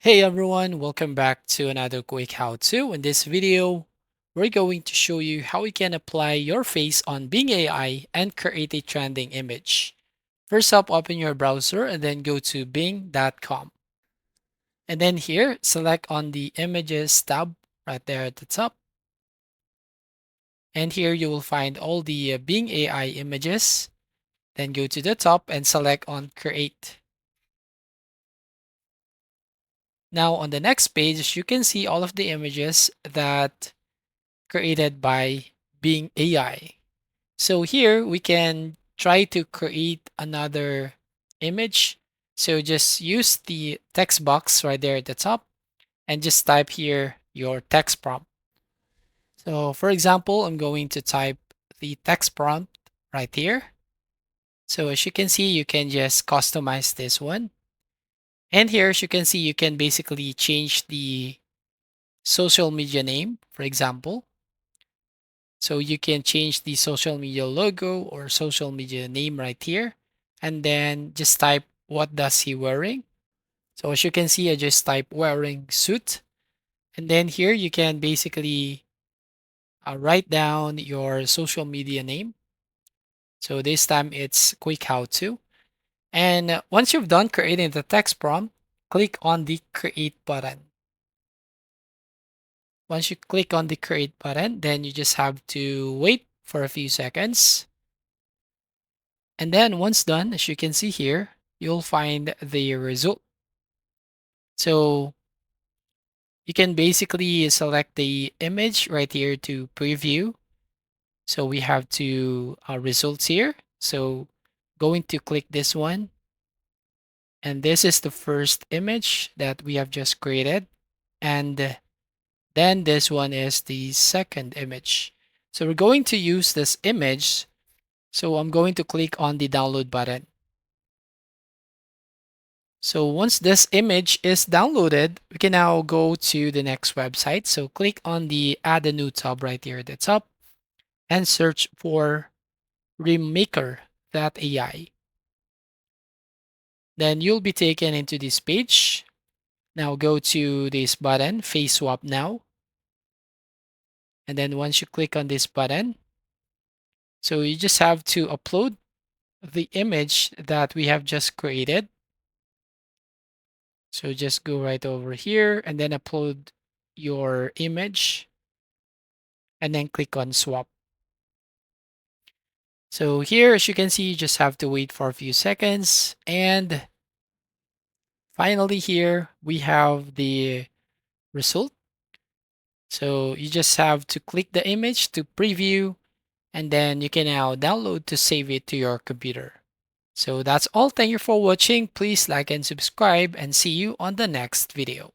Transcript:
Hey everyone, welcome back to another quick how-to. In this video, we're going to show you how you can apply your face on Bing AI and create a trending image. First up, open your browser and then go to bing.com. And then here, select on the images tab right there at the top. And here you will find all the Bing AI images. Then go to the top and select on create. Now on the next page, you can see all of the images that created by Bing AI. So here we can try to create another image. So just use the text box right there at the top and just type here your text prompt. So for example, I'm going to type the text prompt right here. So as you can see, you can just customize this one. And here, as you can see, you can basically change the social media name, for example. So you can change the social media logo or social media name right here. And then just type what does he wearing. So as you can see, I just type wearing suit. And then here you can basically write down your social media name. So this time it's quick how to. And once you've done creating the text prompt, click on the create button. Once you click on the create button, then you just have to wait for a few seconds. And then once done, as you can see here, you'll find the result. So you can basically select the image right here to preview. So we have two results here. So going to click this one. And this is the first image that we have just created. And then this one is the second image. So we're going to use this image. So I'm going to click on the download button. So once this image is downloaded, we can now go to the next website. So click on the add a new tab right here at the top and search for Remaker.ai. Then you'll be taken into this page. Now go to this button, Face Swap Now. And then once you click on this button, so you just have to upload the image that we have just created. So just go right over here and then upload your image and then click on swap. So here, as you can see, you just have to wait for a few seconds. And finally here, we have the result. So you just have to click the image to preview, and then you can now download to save it to your computer. So that's all. Thank you for watching. Please like and subscribe and see you on the next video.